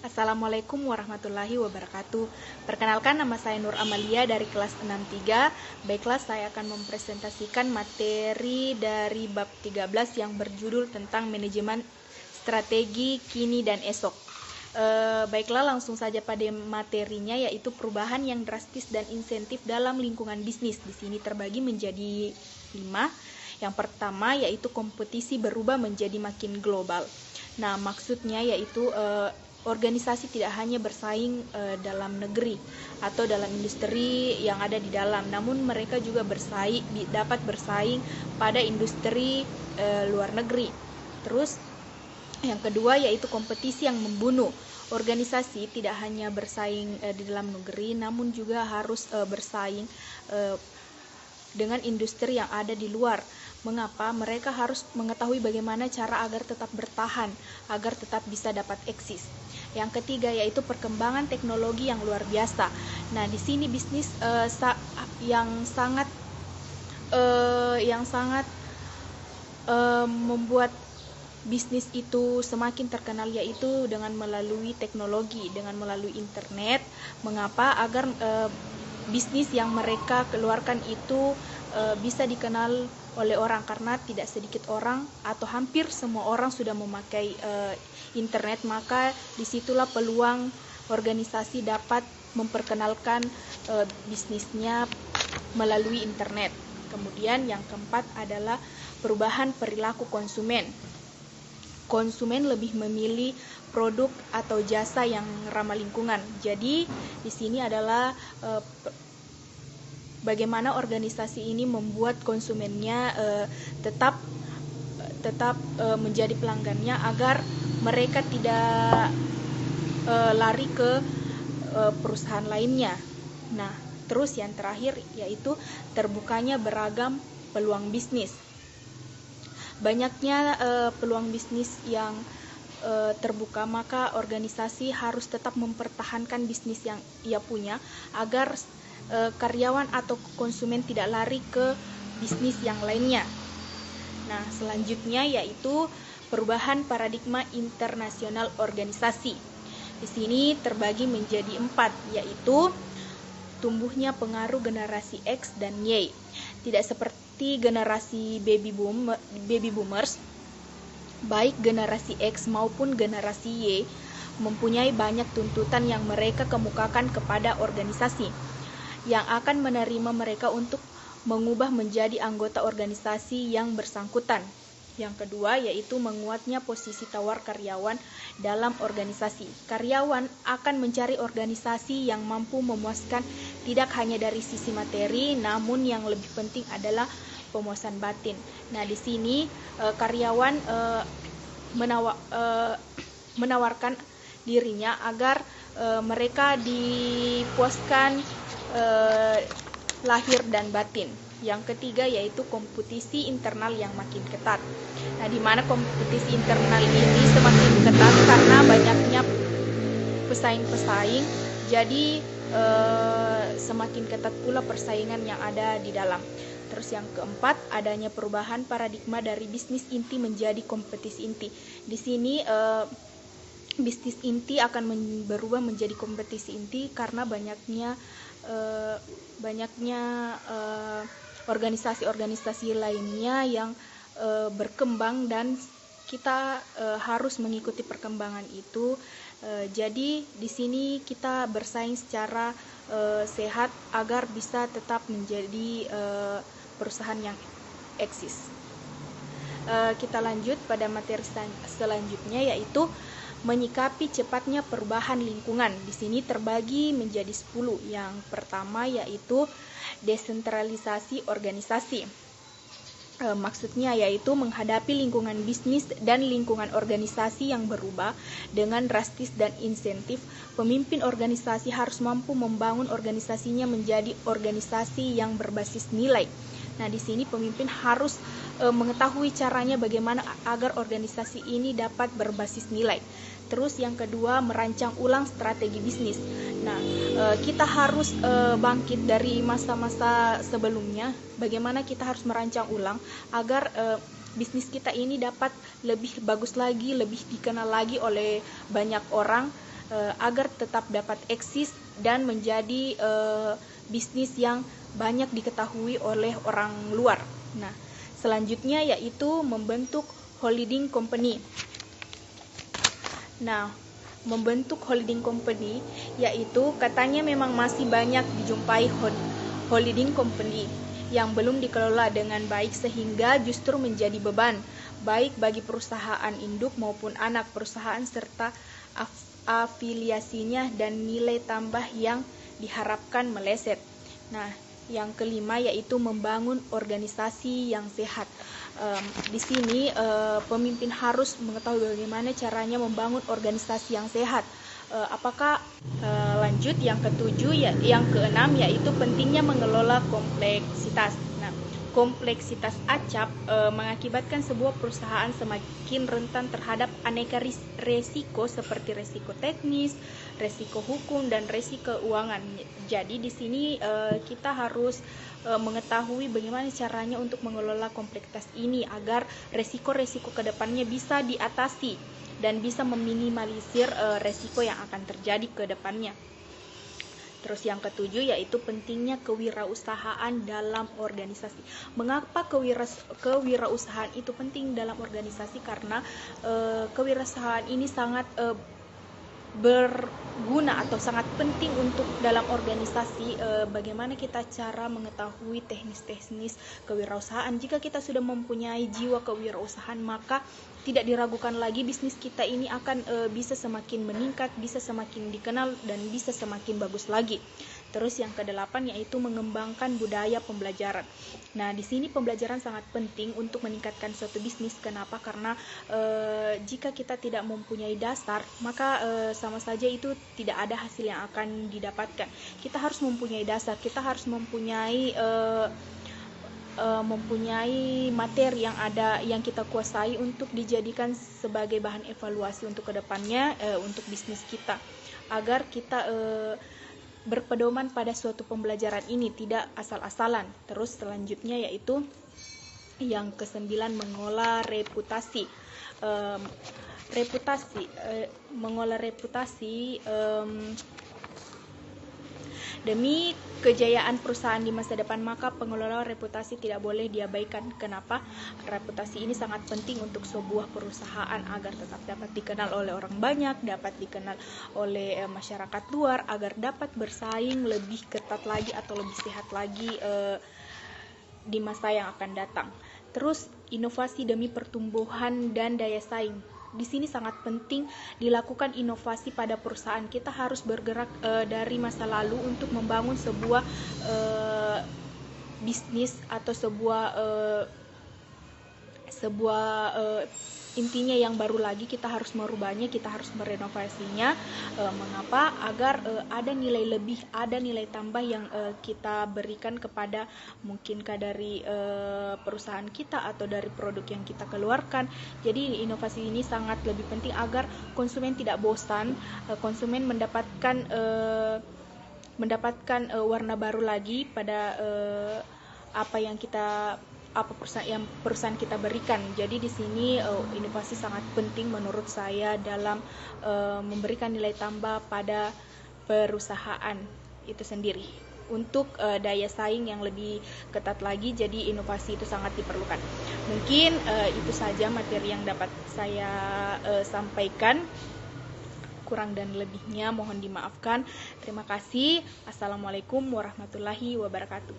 Assalamualaikum warahmatullahi wabarakatuh. Perkenalkan, nama saya Nur Amalia dari kelas 63. Baiklah, saya akan mempresentasikan materi dari bab 13 yang berjudul tentang manajemen strategi kini dan esok. Baiklah, langsung saja pada materinya, yaitu perubahan yang drastis dan insentif dalam lingkungan bisnis. Di sini terbagi menjadi 5. Yang pertama yaitu kompetisi berubah menjadi makin global. Nah, maksudnya yaitu organisasi tidak hanya bersaing dalam negeri atau dalam industri yang ada di dalam, namun mereka juga dapat bersaing pada industri luar negeri. Terus yang kedua yaitu kompetisi yang membunuh. Organisasi tidak hanya bersaing di dalam negeri, namun juga harus bersaing dengan industri yang ada di luar. Mengapa? Mereka harus mengetahui bagaimana cara agar tetap bertahan, agar tetap bisa dapat eksis. Yang ketiga yaitu perkembangan teknologi yang luar biasa. Nah, di sini bisnis yang sangat membuat bisnis itu semakin terkenal yaitu dengan melalui teknologi, dengan melalui internet. Mengapa? Agar bisnis yang mereka keluarkan itu bisa dikenal oleh orang, karena tidak sedikit orang atau hampir semua orang sudah memakai internet, maka disitulah peluang organisasi dapat memperkenalkan bisnisnya melalui internet. Kemudian yang keempat adalah perubahan perilaku konsumen. Konsumen lebih memilih produk atau jasa yang ramah lingkungan. Jadi di sini adalah bagaimana organisasi ini membuat konsumennya tetap menjadi pelanggannya agar mereka tidak lari ke perusahaan lainnya. Nah, terus yang terakhir yaitu terbukanya beragam peluang bisnis. Banyaknya peluang bisnis yang terbuka, maka organisasi harus tetap mempertahankan bisnis yang ia punya agar karyawan atau konsumen tidak lari ke bisnis yang lainnya. Nah, selanjutnya yaitu perubahan paradigma internasional organisasi. Di sini terbagi menjadi 4, yaitu tumbuhnya pengaruh generasi X dan Y. Tidak seperti generasi baby boomers, baik generasi X maupun generasi Y mempunyai banyak tuntutan yang mereka kemukakan kepada organisasi yang akan menerima mereka untuk mengubah menjadi anggota organisasi yang bersangkutan. Yang kedua yaitu menguatnya posisi tawar karyawan dalam organisasi. Karyawan akan mencari organisasi yang mampu memuaskan tidak hanya dari sisi materi, namun yang lebih penting adalah pemuasan batin. Nah, di sini karyawan menawarkan dirinya agar mereka dipuaskan lahir dan batin. Yang ketiga yaitu kompetisi internal yang makin ketat. Nah, di mana kompetisi internal ini semakin ketat karena banyaknya pesaing-pesaing, jadi semakin ketat pula persaingan yang ada di dalam. Terus yang keempat, adanya perubahan paradigma dari bisnis inti menjadi kompetisi inti. Di sini bisnis inti akan berubah menjadi kompetisi inti karena banyaknya organisasi-organisasi lainnya yang berkembang dan kita harus mengikuti perkembangan itu. Jadi di sini kita bersaing secara sehat agar bisa tetap menjadi perusahaan yang eksis. Kita lanjut pada materi selanjutnya yaitu menyikapi cepatnya perubahan lingkungan. Di sini terbagi menjadi 10. Yang pertama yaitu desentralisasi organisasi. Maksudnya yaitu menghadapi lingkungan bisnis dan lingkungan organisasi yang berubah dengan drastis dan insentif. Pemimpin organisasi harus mampu membangun organisasinya menjadi organisasi yang berbasis nilai. Nah, di sini pemimpin harus mengetahui caranya bagaimana agar organisasi ini dapat berbasis nilai. Terus yang kedua, merancang ulang strategi bisnis. Nah, kita harus bangkit dari masa-masa sebelumnya. Bagaimana kita harus merancang ulang agar bisnis kita ini dapat lebih bagus lagi, lebih dikenal lagi oleh banyak orang agar tetap dapat eksis dan menjadi bisnis yang banyak diketahui oleh orang luar. Nah, selanjutnya yaitu membentuk holding company. Nah, membentuk holding company yaitu katanya memang masih banyak dijumpai holding company yang belum dikelola dengan baik sehingga justru menjadi beban baik bagi perusahaan induk maupun anak perusahaan serta afiliasinya dan nilai tambah yang diharapkan meleset. Nah, yang kelima yaitu membangun organisasi yang sehat. Di sini pemimpin harus mengetahui bagaimana caranya membangun organisasi yang sehat. Lanjut yang ketujuh yang keenam yaitu pentingnya mengelola kompleksitas. Nah, kompleksitas acap mengakibatkan sebuah perusahaan semakin rentan terhadap aneka resiko seperti resiko teknis, resiko hukum dan resiko keuangan. Jadi di sini kita harus mengetahui bagaimana caranya untuk mengelola kompleksitas ini agar resiko-resiko kedepannya bisa diatasi dan bisa meminimalisir resiko yang akan terjadi ke depannya. Terus yang ketujuh yaitu pentingnya kewirausahaan dalam organisasi. Mengapa kewirausahaan itu penting dalam organisasi? Karena kewirausahaan ini sangat berguna atau sangat penting untuk dalam organisasi. Bagaimana kita cara mengetahui teknis-teknis kewirausahaan. Jika kita sudah mempunyai jiwa kewirausahaan, maka tidak diragukan lagi bisnis kita ini akan bisa semakin meningkat, bisa semakin dikenal dan bisa semakin bagus lagi. Terus yang kedelapan yaitu mengembangkan budaya pembelajaran. Nah, di sini pembelajaran sangat penting untuk meningkatkan suatu bisnis. Kenapa? Karena jika kita tidak mempunyai dasar, maka sama saja itu tidak ada hasil yang akan didapatkan. Kita harus mempunyai dasar, kita harus mempunyai materi yang kita kuasai untuk dijadikan sebagai bahan evaluasi untuk kedepannya untuk bisnis kita, agar kita berpedoman pada suatu pembelajaran ini, tidak asal-asalan. Terus selanjutnya yaitu yang kesembilan mengolah reputasi. Mengolah reputasi demi kejayaan perusahaan di masa depan, maka pengelola reputasi tidak boleh diabaikan. Kenapa? Reputasi ini sangat penting untuk sebuah perusahaan agar tetap dapat dikenal oleh orang banyak, dapat dikenal oleh masyarakat luar, agar dapat bersaing lebih ketat lagi atau lebih sehat lagi di masa yang akan datang. Terus inovasi demi pertumbuhan dan daya saing. Di sini sangat penting dilakukan inovasi pada perusahaan. Kita harus bergerak dari masa lalu untuk membangun sebuah bisnis atau intinya yang baru lagi. Kita harus merubahnya, kita harus merenovasinya. Mengapa? Agar ada nilai lebih, ada nilai tambah yang kita berikan kepada mungkinkah dari perusahaan kita atau dari produk yang kita keluarkan. Jadi inovasi ini sangat lebih penting agar konsumen tidak bosan, konsumen mendapatkan warna baru lagi pada perusahaan kita berikan. Jadi di sini inovasi sangat penting menurut saya dalam memberikan nilai tambah pada perusahaan itu sendiri untuk daya saing yang lebih ketat lagi. Jadi inovasi itu sangat diperlukan. Mungkin itu saja materi yang dapat saya sampaikan. Kurang dan lebihnya mohon dimaafkan. Terima kasih. Assalamualaikum warahmatullahi wabarakatuh.